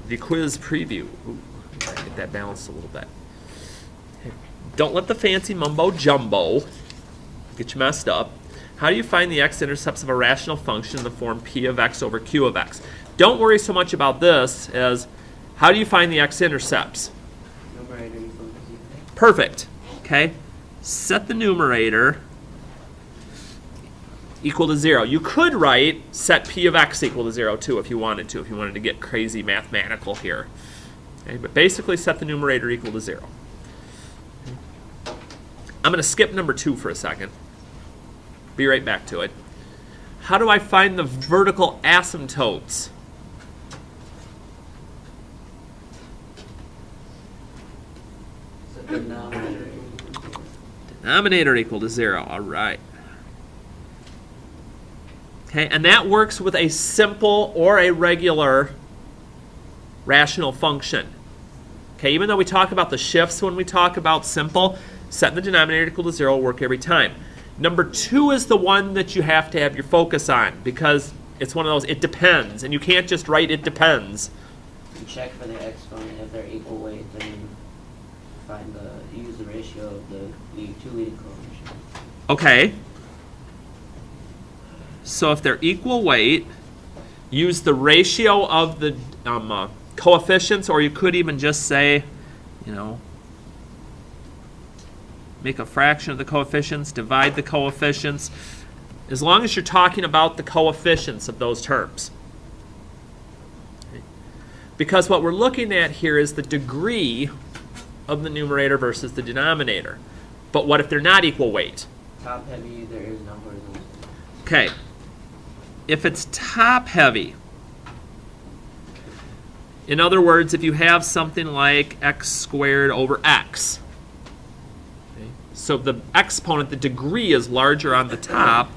the quiz preview. Ooh, gotta get that balanced a little bit. Okay. Don't let the fancy mumbo jumbo get you messed up. How do you find the x-intercepts of a rational function in the form p of x over q of x? Don't worry so much about this as how do you find the x-intercepts? Numerator equals 0. Perfect. Okay. Set the numerator equal to 0. You could write set p of x equal to 0 too if you wanted to get crazy mathematical here. Okay, but basically set the numerator equal to 0. I'm going to skip number 2 for a second. Be right back to it. How do I find the vertical asymptotes? Set the denominator. Denominator equal to 0. All right. Okay, and that works with a simple or a regular rational function. Okay, even though we talk about the shifts when we talk about simple, setting the denominator equal to 0 will work every time. Number 2 is the one that you have to have your focus on because it's one of those, it depends, and you can't just write it depends. You check for the exponent. If they're equal weight, then you use the ratio of the two leading coefficients. Okay. So if they're equal weight, use the ratio of the coefficients, or you could even just say, make a fraction of the coefficients, divide the coefficients, as long as you're talking about the coefficients of those terms. Okay. Because what we're looking at here is the degree of the numerator versus the denominator. But what if they're not equal weight? Top heavy, there is no horizontal. Okay. If it's top heavy, in other words, if you have something like x squared over x, okay, so the exponent, the degree is larger on the top,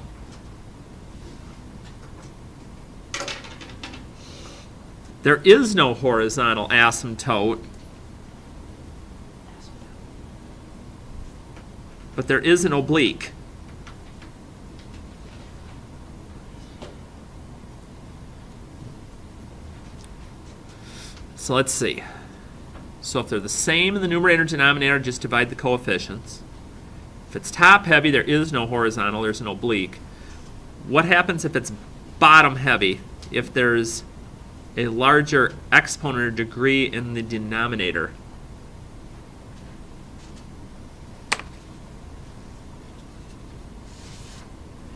there is no horizontal asymptote, but there is an oblique. So let's see. So if they're the same in the numerator and denominator, just divide the coefficients. If it's top heavy, there is no horizontal, there's an oblique. What happens if it's bottom heavy? If there's a larger exponent or degree in the denominator?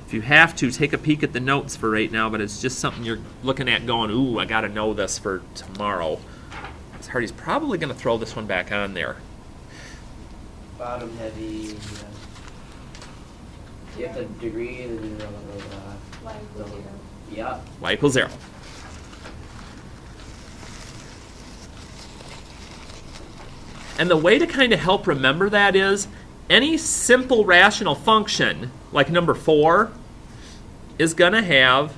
If you have to, take a peek at the notes for right now, but it's just something you're looking at going, ooh, I got to know this for tomorrow. Hardy's probably going to throw this one back on there. Bottom heavy. If the degree is 0, Y equals 0. Yeah. Y equals 0. And the way to kind of help remember that is any simple rational function, like number 4, is going to have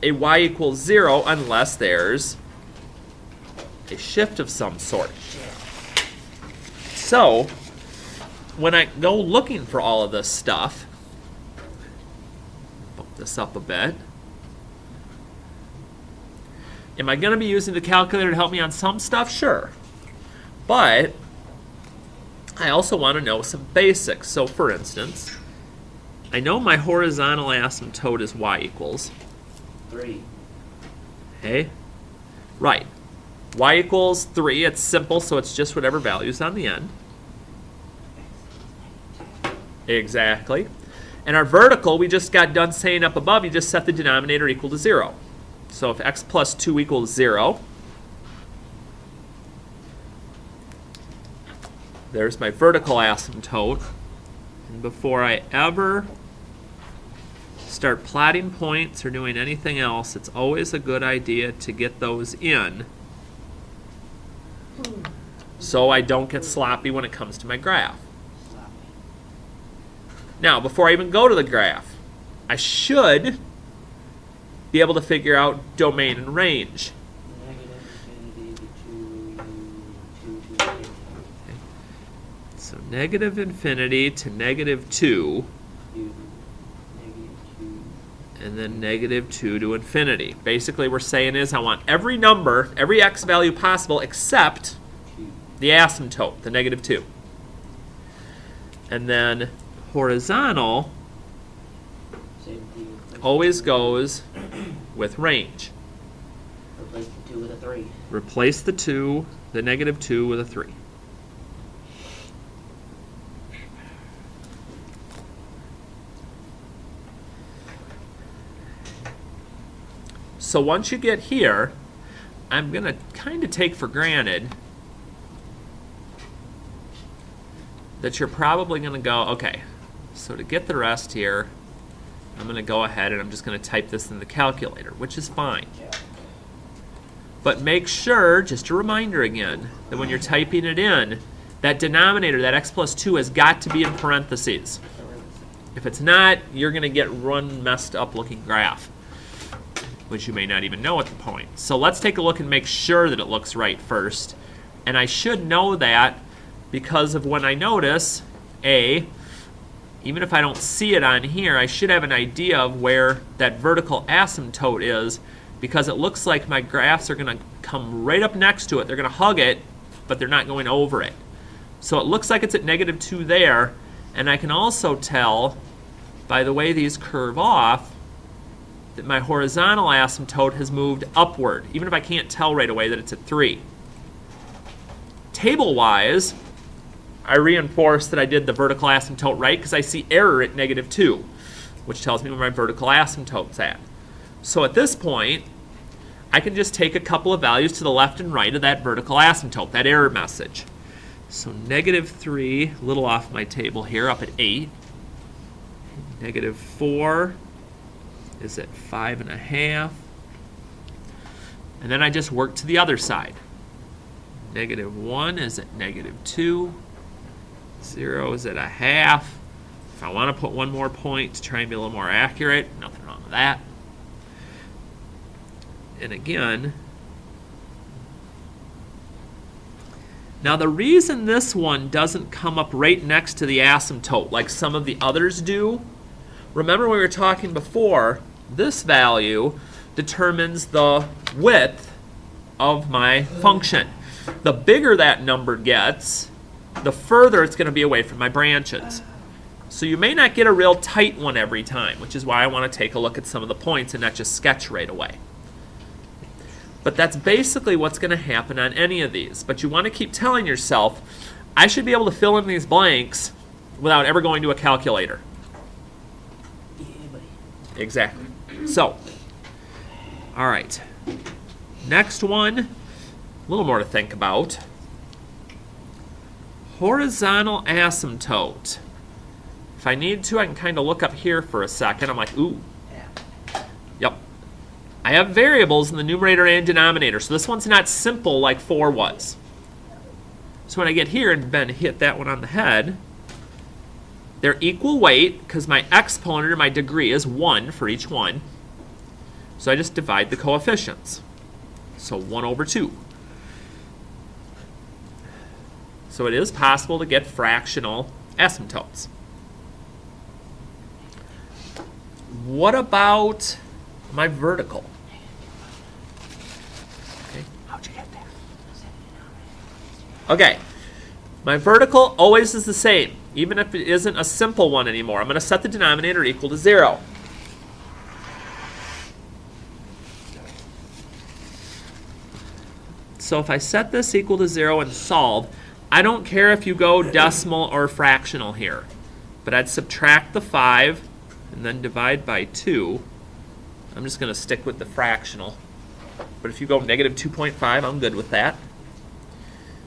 a y equals 0 unless there's a shift of some sort. So, when I go looking for all of this stuff, bump this up a bit. Am I going to be using the calculator to help me on some stuff? Sure. But I also want to know some basics. So, for instance, I know my horizontal asymptote is y equals 3. Okay? Right. Y equals 3. It's simple, so it's just whatever value's on the end. Exactly. And our vertical, we just got done saying up above, you just set the denominator equal to 0. So if x plus 2 equals 0, there's my vertical asymptote. And before I ever start plotting points or doing anything else, it's always a good idea to get those in so I don't get sloppy when it comes to my graph. Now, before I even go to the graph, I should be able to figure out domain and range. So negative infinity to negative 2. and then negative 2 to infinity. Basically, we're saying is I want every number, every x value possible except the asymptote, the negative 2. And then horizontal Same thing. always goes with range. Replace the 2 with a 3. Replace the 2, the negative 2 with a 3. So once you get here, I'm going to kind of take for granted that you're probably going to go, okay, so to get the rest here, I'm going to go ahead and I'm just going to type this in the calculator, which is fine. But make sure, just a reminder again, that when you're typing it in, that denominator, that x plus 2, has got to be in parentheses. If it's not, you're going to get one messed up looking graph, which you may not even know at the point. So let's take a look and make sure that it looks right first. And I should know that because of when I notice A, even if I don't see it on here, I should have an idea of where that vertical asymptote is, because it looks like my graphs are going to come right up next to it. They're going to hug it, but they're not going over it. So it looks like it's at negative 2 there, and I can also tell by the way these curve off that my horizontal asymptote has moved upward, even if I can't tell right away that it's at 3. Table-wise, I reinforce that I did the vertical asymptote right because I see error at negative 2, which tells me where my vertical asymptote's at. So at this point, I can just take a couple of values to the left and right of that vertical asymptote, that error message. So negative 3, a little off my table here, up at 8. Negative 4 is at 5.5. And then I just work to the other side. Negative 1 is at negative 2. 0 is at 0.5. If I want to put one more point to try and be a little more accurate, nothing wrong with that. And again, now the reason this one doesn't come up right next to the asymptote like some of the others do, remember we were talking before, this value determines the width of my function. The bigger that number gets, the further it's going to be away from my branches. So you may not get a real tight one every time, which is why I want to take a look at some of the points and not just sketch right away. But that's basically what's going to happen on any of these. But you want to keep telling yourself, I should be able to fill in these blanks without ever going to a calculator. Yeah, buddy. Exactly. So, all right. Next one, a little more to think about. Horizontal asymptote. If I need to, I can kind of look up here for a second. I'm like, ooh. Yep. I have variables in the numerator and denominator, so this one's not simple like 4 was. So when I get here and Ben hit that one on the head, they're equal weight because my exponent or my degree is 1 for each one. So I just divide the coefficients. So 1 over 2. So it is possible to get fractional asymptotes. What about my vertical? Okay. How'd you get there? Okay. My vertical always is the same, even if it isn't a simple one anymore. I'm going to set the denominator equal to 0. So if I set this equal to 0 and solve, I don't care if you go decimal or fractional here, but I'd subtract the 5 and then divide by 2. I'm just going to stick with the fractional. But if you go negative 2.5, I'm good with that.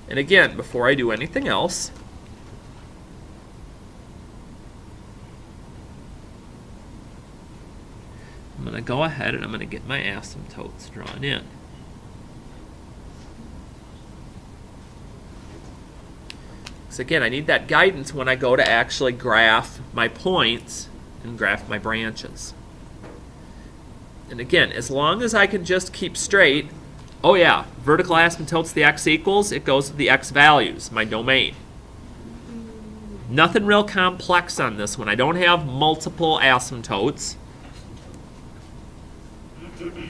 And again, before I do anything else, I'm going to go ahead and I'm going to get my asymptotes drawn in. So again, I need that guidance when I go to actually graph my points and graph my branches. And again, as long as I can just keep straight, oh yeah, vertical asymptotes, the x equals, it goes to the x values, my domain. Nothing real complex on this one. I don't have multiple asymptotes.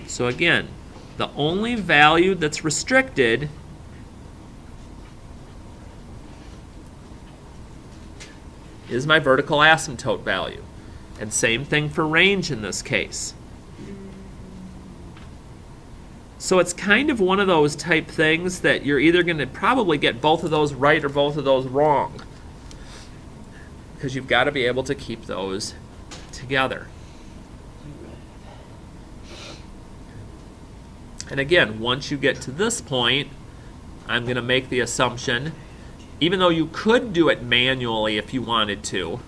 So again, the only value that's restricted is my vertical asymptote value. And same thing for range in this case. So it's kind of one of those type things that you're either going to probably get both of those right or both of those wrong, because you've got to be able to keep those together. And again, once you get to this point, I'm going to make the assumption, even though you could do it manually if you wanted to,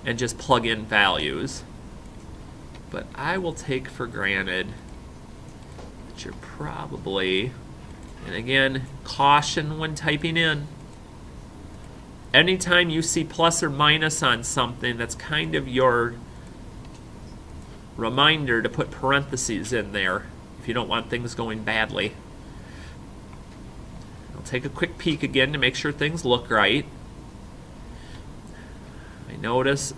and just plug in values, but I will take for granted that you're probably, and again, caution when typing in. Anytime you see plus or minus on something, that's kind of your reminder to put parentheses in there if you don't want things going badly. I'll take a quick peek again to make sure things look right. I notice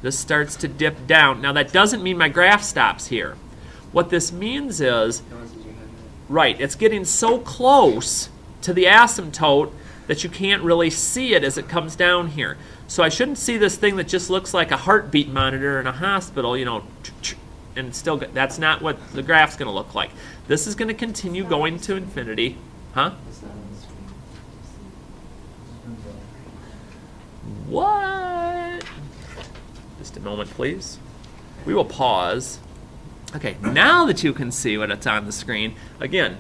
this starts to dip down. Now that doesn't mean my graph stops here. What this means is, right, it's getting so close to the asymptote that you can't really see it as it comes down here. So I shouldn't see this thing that just looks like a heartbeat monitor in a hospital, you know, and still, that's not what the graph's going to look like. This is going to continue going to infinity. Huh? What? Just a moment, please. We will pause. Okay, now that you can see what it's on the screen, again,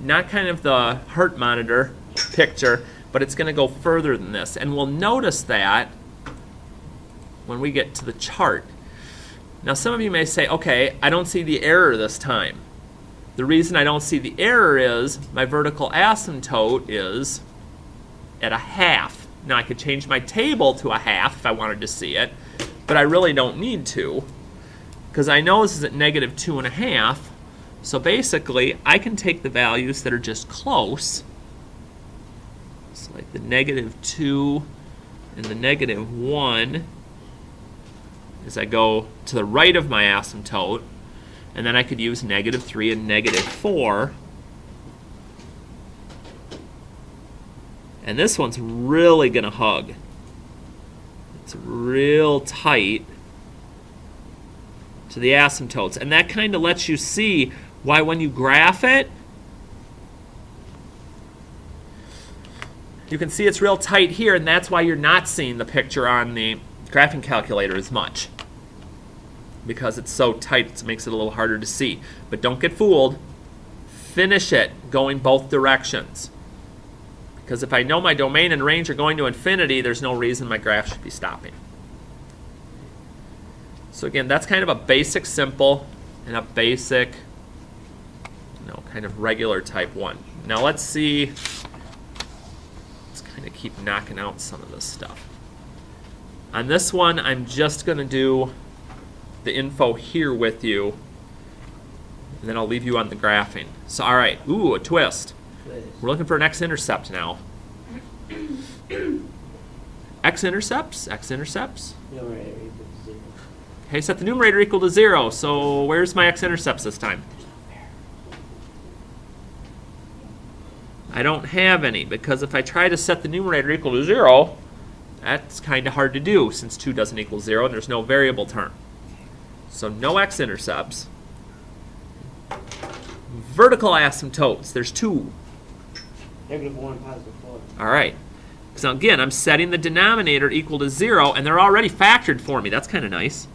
not kind of the heart monitor picture, but it's going to go further than this. And we'll notice that when we get to the chart. Now, some of you may say, okay, I don't see the error this time. The reason I don't see the error is my vertical asymptote is at a half. Now, I could change my table to a half if I wanted to see it, but I really don't need to, because I know this is at negative 2.5. So basically, I can take the values that are just close, so like the negative 2 and the negative 1, as I go to the right of my asymptote, and then I could use negative 3 and negative 4. And this one's really going to hug. It's real tight to the asymptotes. And that kind of lets you see why when you graph it, you can see it's real tight here, and that's why you're not seeing the picture on the graphing calculator as much, because it's so tight it makes it a little harder to see. But don't get fooled. Finish it going both directions. Because if I know my domain and range are going to infinity, there's no reason my graph should be stopping. So again, that's kind of a basic simple and a basic, kind of regular type one. Now let's see, let's kind of keep knocking out some of this stuff. On this one, I'm just going to do the info here with you, and then I'll leave you on the graphing. So all right, ooh, a twist. We're looking for an X intercept now. X intercepts, X intercepts. Numerator equals 0. Okay, set the numerator equal to 0. So where's my X intercepts this time? I don't have any, because if I try to set the numerator equal to 0, that's kind of hard to do since 2 doesn't equal 0 and there's no variable term. So no X intercepts. Vertical asymptotes, there's 2. Negative 1, positive 4. All right. So again, I'm setting the denominator equal to 0, and they're already factored for me. That's kind of nice.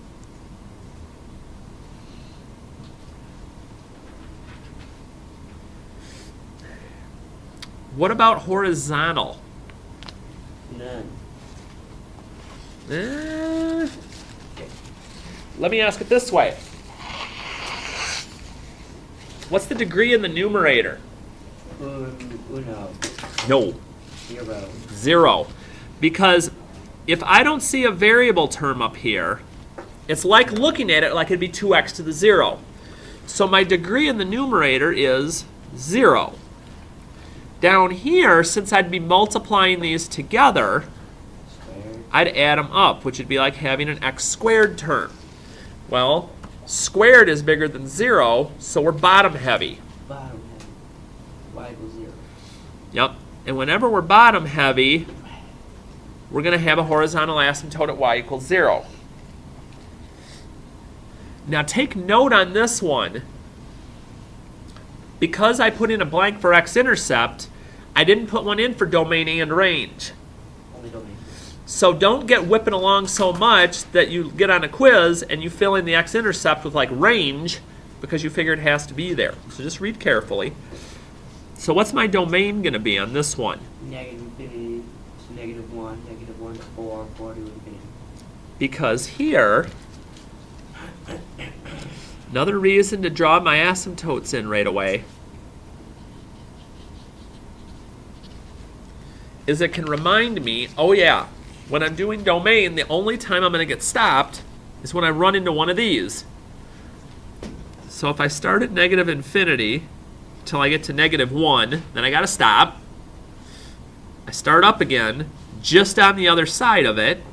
What about horizontal? None. Let me ask it this way. What's the degree in the numerator? Uno. No. 0. 0. Because if I don't see a variable term up here, it's like looking at it like it'd be 2x to the 0. So my degree in the numerator is 0. Down here, since I'd be multiplying these together, Squared. I'd add them up, which would be like having an x squared term. Well, Squared is bigger than 0, so we're bottom heavy. Bottom heavy. Y equals 0. Yep. And whenever we're bottom heavy, we're going to have a horizontal asymptote at y equals 0. Now take note on this one. Because I put in a blank for X intercept, I didn't put one in for domain and range. Only domain. So don't get whipping along so much that you get on a quiz and you fill in the X intercept with like range because you figure it has to be there. So just read carefully. So what's my domain going to be on this one? Negative infinity to -1 to 4, 4 to infinity. Because here, another reason to draw my asymptotes in right away is it can remind me, oh yeah, when I'm doing domain, the only time I'm going to get stopped is when I run into one of these. So if I start at negative infinity till I get to -1, then I got to stop. I start up again just on the other side of it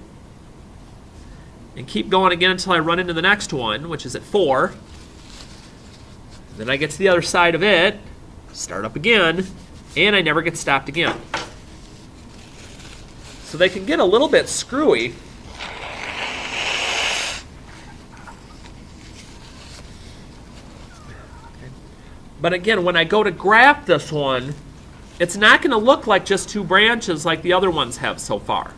and keep going again until I run into the next one, which is at 4. Then I get to the other side of it, start up again, and I never get stopped again. So they can get a little bit screwy. But again, when I go to graph this one, it's not going to look like just 2 branches like the other ones have so far.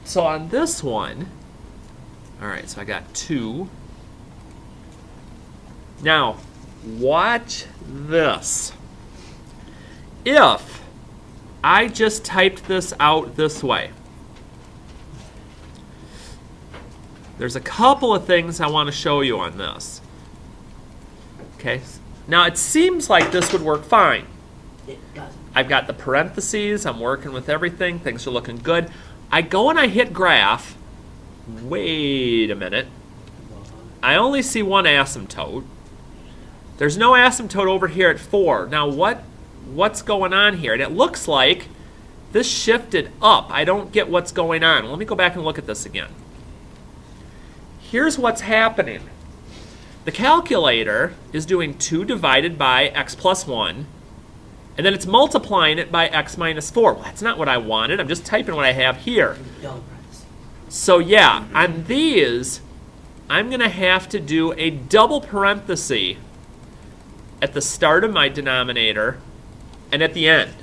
So on this one, all right, so I got 2. Now, watch this. If I just typed this out this way, there's a couple of things I want to show you on this. Okay, now it seems like this would work fine. It doesn't. I've got the parentheses, I'm working with everything, things are looking good. I go and I hit graph. Wait a minute. I only see one asymptote. There's no asymptote over here at 4. Now what's going on here? And it looks like this shifted up. I don't get what's going on. Let me go back and look at this again. Here's what's happening. The calculator is doing 2 divided by x plus 1, and then it's multiplying it by x minus 4. Well, that's not what I wanted. I'm just typing what I have here. So yeah, on these, I'm going to have to do a double parenthesis at the start of my denominator and at the end.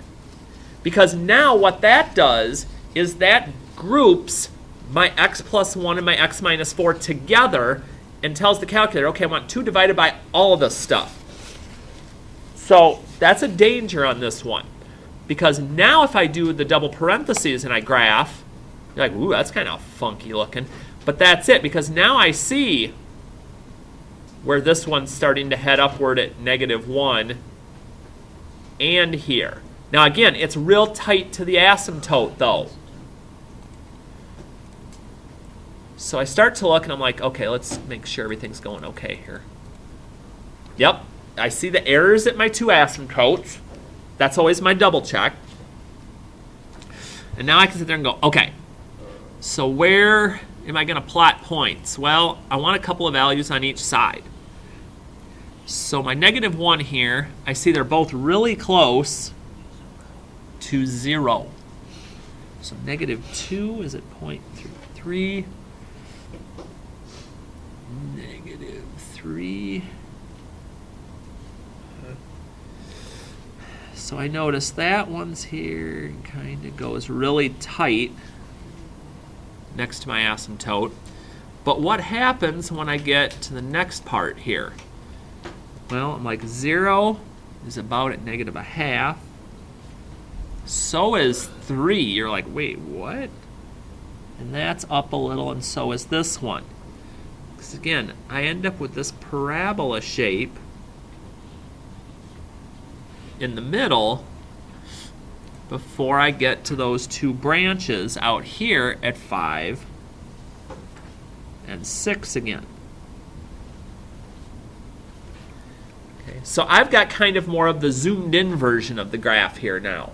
Because now what that does is that groups my x plus 1 and my x minus 4 together and tells the calculator, okay, I want 2 divided by all of this stuff. So that's a danger on this one. Because now if I do the double parentheses and I graph, you're like, ooh, that's kind of funky looking. But that's it, because now I see where this one's starting to head upward at -1 and here. Now again, it's real tight to the asymptote though. So I start to look and I'm like, okay, let's make sure everything's going okay here. Yep, I see the errors at my 2 asymptotes. That's always my double check. And now I can sit there and go, okay, so where am I going to plot points? Well, I want a couple of values on each side. So my -1 here, I see they're both really close to 0. So -2 is at 0.33. -3. So I notice that one's here and kind of goes really tight next to my asymptote. But what happens when I get to the next part here? Well, I'm like 0 is about at -0.5. So is 3. You're like, wait, what? And that's up a little, and so is this one. Because again, I end up with this parabola shape in the middle before I get to those 2 branches out here at 5 and 6 again. Okay, so I've got kind of more of the zoomed in version of the graph here now.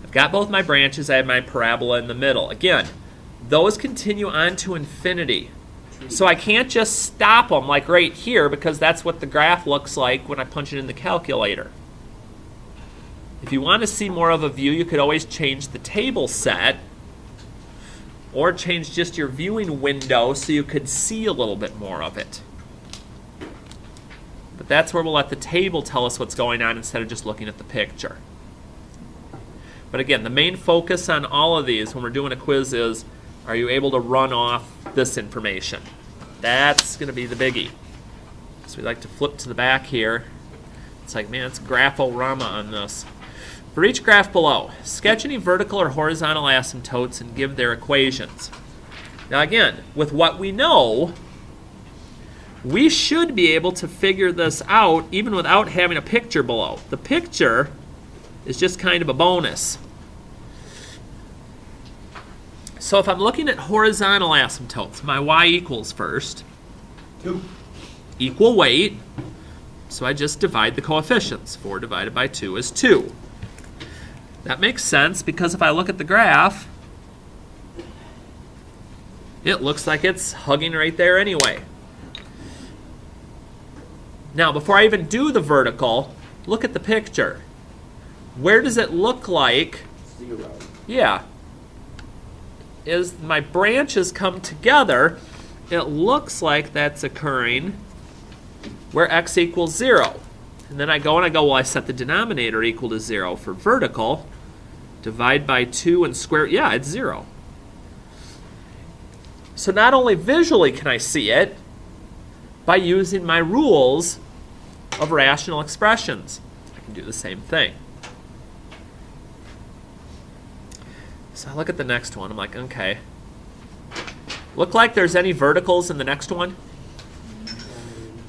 I've Got both my branches. I have my parabola in the middle. Again, those continue on to infinity. So I can't just stop them like right here because that's what the graph looks like when I punch it in the calculator. If you want to see more of a view, you could always change the table set or change just your viewing window so you could see a little bit more of it. But that's where we'll let the table tell us what's going on instead of just looking at the picture. But again, the main focus on all of these when we're doing a quiz is, are you able to run off this information? That's going to be the biggie. So we like to flip to the back here. It's like, man, it's graph-o-rama on this. For each graph below, sketch any vertical or horizontal asymptotes and give their equations. Now again, with what we know, we should be able to figure this out even without having a picture below. The picture is just kind of a bonus. So if I'm looking at horizontal asymptotes, my y equals first. 2. Equal weight. So I just divide the coefficients. 4 divided by 2 is 2. That makes sense because if I look at the graph, it looks like it's hugging right there anyway. Now, before I even do the vertical, look at the picture. Where does it look like? 0. Yeah. As my branches come together, it looks like that's occurring where x equals 0. And then I go, well, I set the denominator equal to 0 for vertical. Divide by 2 and square. Yeah, it's 0. So not only visually can I see it, by using my rules of rational expressions, I can do the same thing. So I look at the next one. I'm like, okay. Look like there's any verticals in the next one?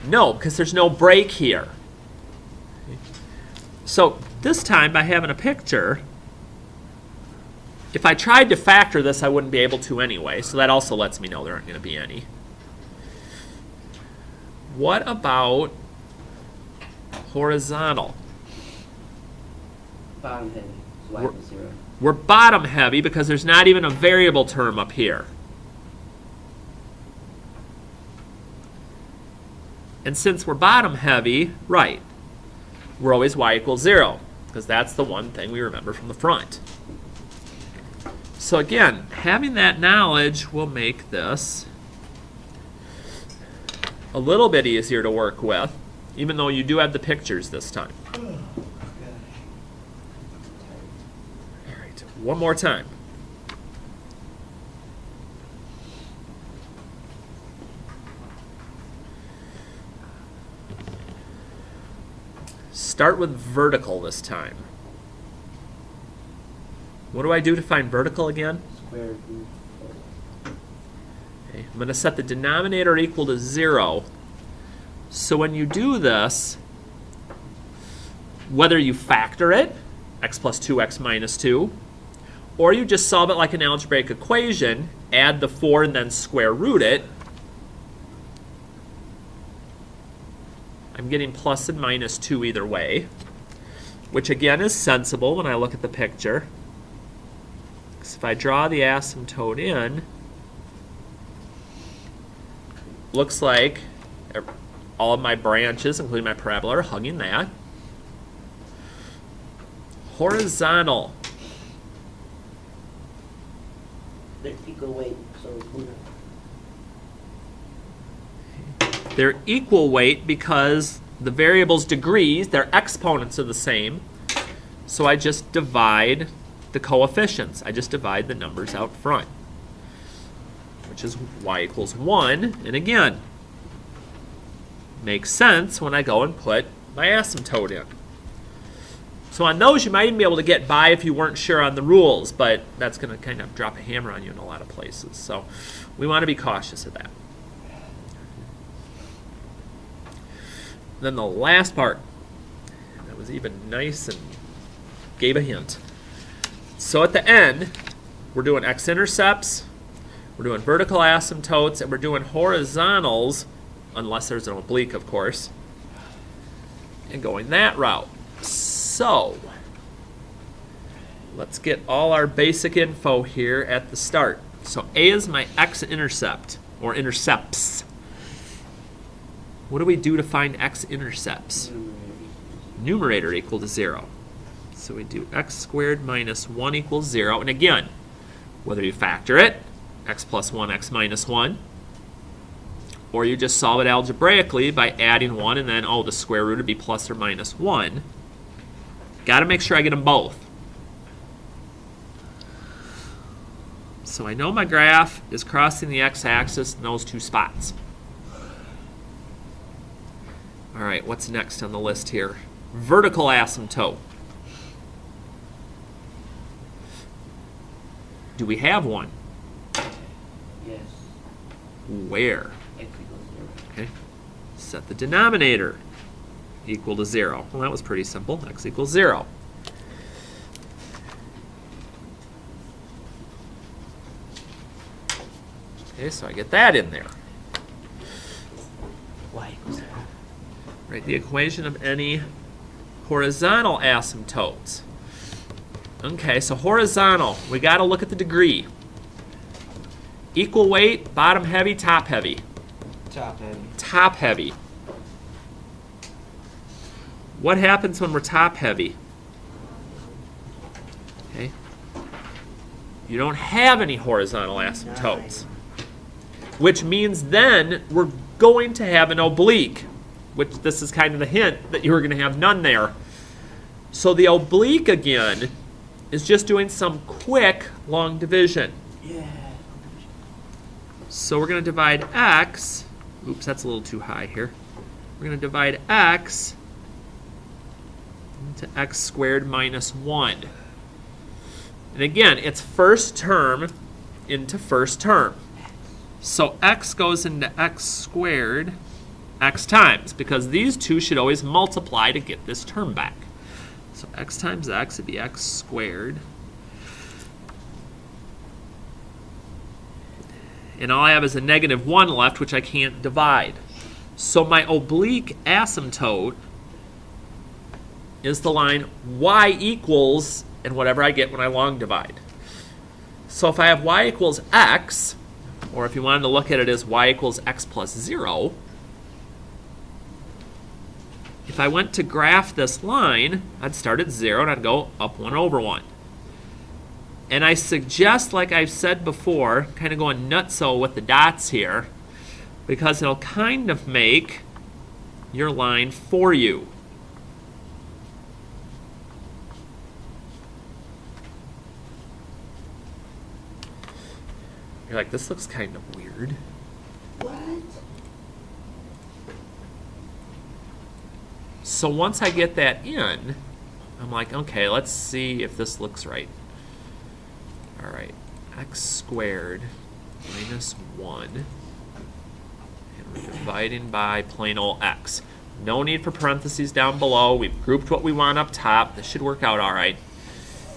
No, because there's no break here. So this time, by having a picture, if I tried to factor this, I wouldn't be able to anyway. So that also lets me know there aren't going to be any. What about horizontal? Bottom heavy. So y equals 0. We're bottom heavy because there's not even a variable term up here. And since we're bottom heavy, right, we're always y equals 0 because that's the one thing we remember from the front. So again, having that knowledge will make this a little bit easier to work with, even though you do have the pictures this time. All right, one more time. Start with vertical this time. What do I do to find vertical again? Square root 4. Okay, I'm going to set the denominator equal to 0. So when you do this, whether you factor it, x plus 2x minus 2, or you just solve it like an algebraic equation, add the 4 and then square root it, I'm getting plus and minus 2 either way, which again is sensible when I look at the picture. Because if I draw the asymptote in, looks like all of my branches, including my parabola, are hugging that. Horizontal. They're equal weight, so who They're equal weight because the variable's degrees, their exponents are the same. So I just divide the coefficients. I just divide the numbers out front, which is y equals 1. And again, makes sense when I go and put my asymptote in. So on those, you might even be able to get by if you weren't sure on the rules, but that's going to kind of drop a hammer on you in a lot of places. So we want to be cautious of that. Then the last part, that was even nice and gave a hint. So at the end, we're doing X intercepts, we're doing vertical asymptotes, and we're doing horizontals, unless there's an oblique, of course, and going that route. So let's get all our basic info here at the start. So A is my x-intercept, or intercepts. What do we do to find x-intercepts? Numerator equal to 0. So we do x squared minus 1 equals 0. And again, whether you factor it, x plus 1, x minus 1, or you just solve it algebraically by adding 1 and then, the square root would be plus or minus 1. Got to make sure I get them both. So I know my graph is crossing the x-axis in those two spots. All right, what's next on the list here? Vertical asymptote. Do we have one? Yes. Where? X equals 0. Okay. Set the denominator equal to 0. Well, that was pretty simple. X equals 0. Okay, so I get that in there. Y equals 0. Write the equation of any horizontal asymptotes. Okay, so horizontal, we got to look at the degree. Equal weight, bottom heavy, top heavy. Top heavy. Top heavy. What happens when we're top heavy? Okay. You don't have any horizontal asymptotes. Which means then we're going to have an oblique. Which this is kind of the hint that you're going to have none there. So the oblique again is just doing some quick long division. Yeah. So we're going to divide x. Oops, that's a little too high here. We're going to divide x into x squared minus 1. And again, it's first term into first term. So x goes into x squared x times, because these two should always multiply to get this term back. So x times x would be x squared. And all I have is a negative 1 left, which I can't divide. So my oblique asymptote is the line y equals, and whatever I get when I long divide. So if I have y equals x, or if you wanted to look at it as y equals x plus 0, if I went to graph this line, I'd start at 0 and I'd go up 1 over 1. And I suggest, like I've said before, kind of going nutso with the dots here, because it'll kind of make your line for you. You're like, this looks kind of weird. What? So once I get that in, I'm like, okay, let's see if this looks right. All right, x squared minus 1. And we're dividing by plain old x. No need for parentheses down below. We've grouped what we want up top. This should work out all right.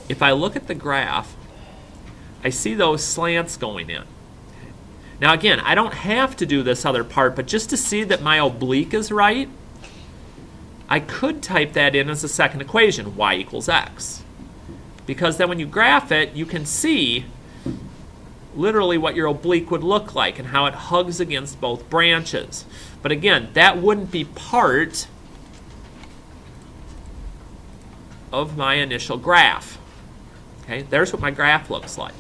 If I look at the graph, I see those slants going in. Now again, I don't have to do this other part, but just to see that my oblique is right, I could type that in as a second equation, y equals x. Because then when you graph it, you can see literally what your oblique would look like and how it hugs against both branches. But again, that wouldn't be part of my initial graph. Okay, there's what my graph looks like.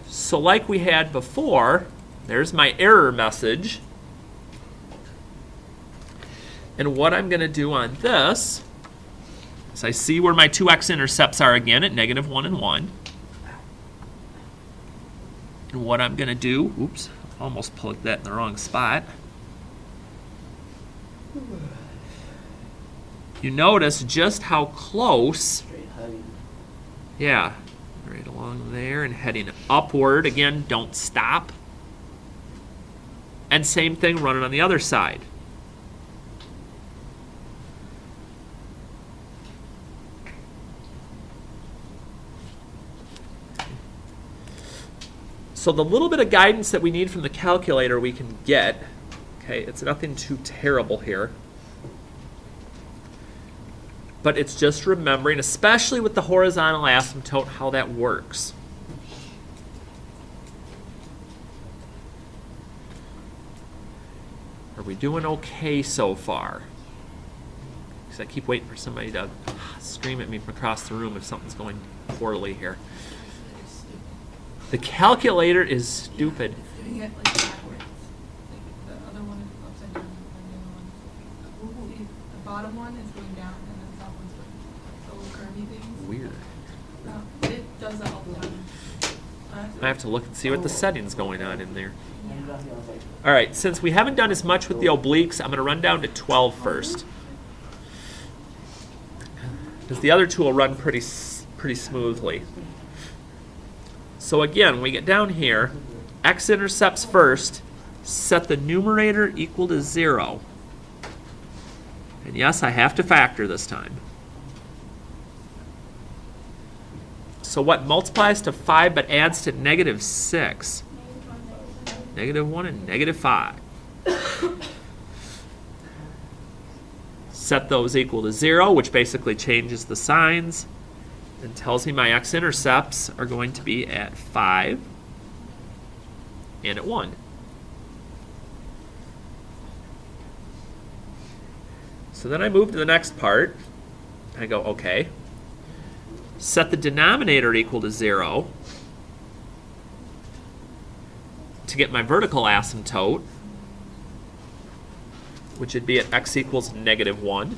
So like we had before, there's my error message. And what I'm going to do on this is I see where my two x-intercepts are again at -1 and 1. And what I'm going to do, oops, almost plugged that in the wrong spot. You notice just how close, Straight hugging. yeah, right along there and heading upward. Again, don't stop. And same thing running on the other side. So the little bit of guidance that we need from the calculator we can get, okay, it's nothing too terrible here. But it's just remembering, especially with the horizontal asymptote, how that works. Are we doing okay so far? Because I keep waiting for somebody to scream at me from across the room if something's going poorly here. The calculator is stupid. It's doing it like backwards. Like the other one is upside down, and the other one. See, the bottom one is going down, and then the top one's going the little curvy things. Weird. It does that all the time. I have to look and see what the setting's going on in there. All right, since we haven't done as much with the obliques, I'm going to run down to 12 first. Because the other two will run pretty smoothly. So again, when we get down here, X intercepts first, set the numerator equal to 0. And yes, I have to factor this time. So what multiplies to 5 but adds to negative 6? Negative 1 and negative 5. Set those equal to 0, which basically changes the signs and tells me my x-intercepts are going to be at 5 and at 1. So then I move to the next part. I go, okay. Set the denominator equal to 0 to get my vertical asymptote, which would be at x equals negative 1.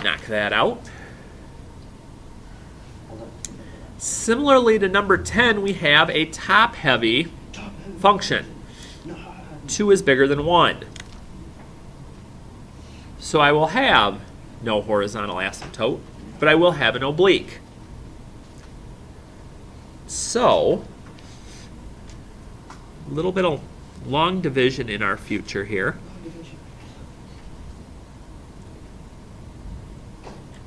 Knock that out. Similarly to number 10, we have a top-heavy function. 2 is bigger than 1. So I will have no horizontal asymptote, but I will have an oblique. So, a little bit of long division in our future here.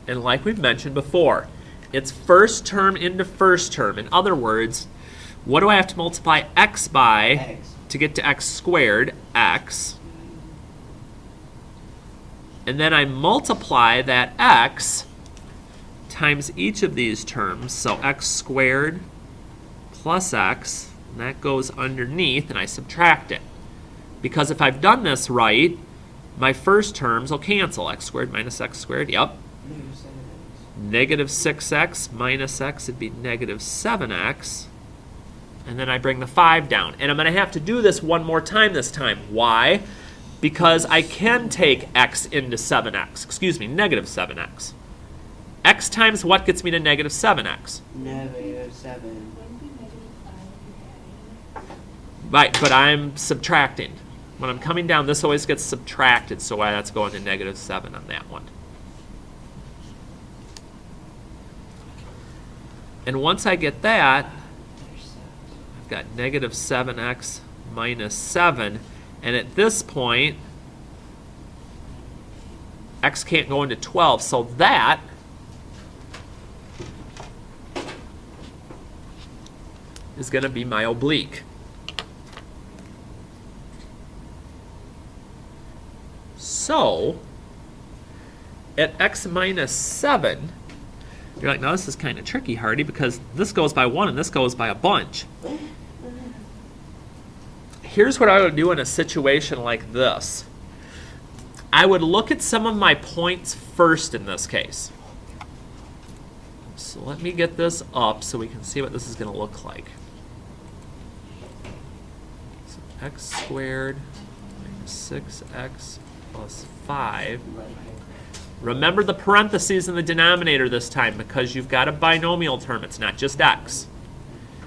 And like we've mentioned before, it's first term into first term. In other words, what do I have to multiply x by to get to x squared? X. And then I multiply that x times each of these terms. So x squared plus x, and that goes underneath, and I subtract it. Because if I've done this right, my first terms will cancel. X squared minus x squared, yep. Negative 6x minus x would be negative 7x. And then I bring the 5 down. And I'm going to have to do this one more time this time. Why? Because I can take x into 7x. Excuse me, negative 7x. X times what gets me to negative 7x? Negative 7. Right, but I'm subtracting. When I'm coming down, this always gets subtracted, so that's going to negative 7 on that one. And once I get that, I've got negative 7x minus 7. And at this point, x can't go into 12. So that is going to be my oblique. So, at x minus 7, you're like, no, this is kind of tricky, Hardy, because this goes by 1 and this goes by a bunch. Here's what I would do in a situation like this. I would look at some of my points first in this case. So let me get this up so we can see what this is going to look like. So x squared minus 6x plus 5. Remember the parentheses in the denominator this time because you've got a binomial term. It's not just x.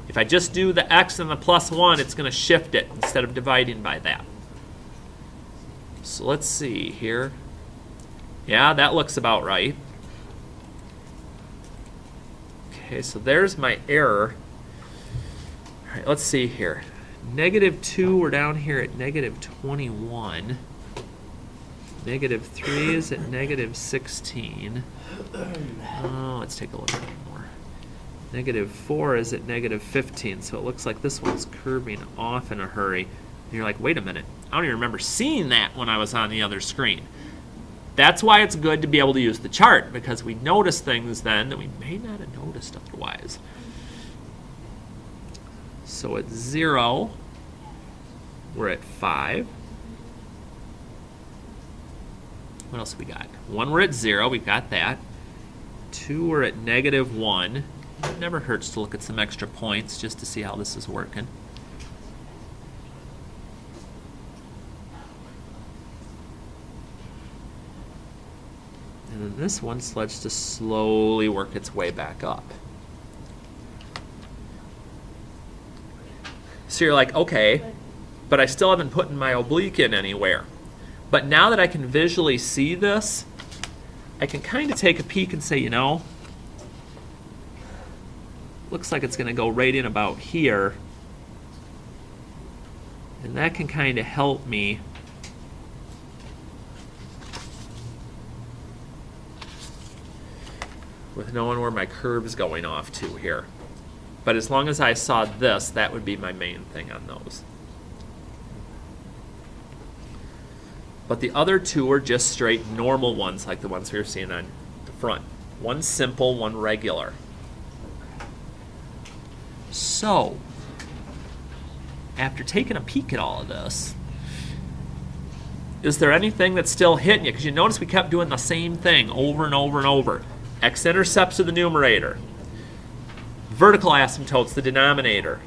If I just do the x and the plus 1, it's going to shift it instead of dividing by that. So let's see here. Yeah, that looks about right. Okay, so there's my error. All right, let's see here. Negative 2, we're down here at negative 21. Negative 3 is at negative 16. Oh, let's take a look at it more. Negative 4 is at negative 15, so it looks like this one's curving off in a hurry. And you're like, wait a minute, I don't even remember seeing that when I was on the other screen. That's why it's good to be able to use the chart, because we notice things then that we may not have noticed otherwise. So at 0, we're at 5. What else we got? 1, we're at 0, we've got that. 2, we're at -1. It never hurts to look at some extra points just to see how this is working. And then this one starts to slowly work its way back up. So you're like, okay, but I still haven't put my oblique in anywhere. But now that I can visually see this, I can kind of take a peek and say, you know, looks like it's going to go right in about here. And that can kind of help me with knowing where my curve is going off to here. But as long as I saw this, that would be my main thing on those. But the other two are just straight normal ones, like the ones we were seeing on the front. One simple, one regular. So, after taking a peek at all of this, is there anything that's still hitting you? Because you notice we kept doing the same thing over and over and over. X intercepts are the numerator. Vertical asymptotes, the denominator.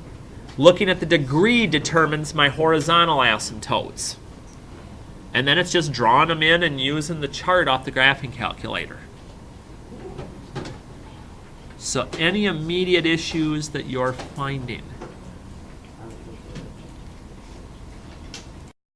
Looking at the degree determines my horizontal asymptotes. And then it's just drawing them in and using the chart off the graphing calculator. So any immediate issues that you're finding?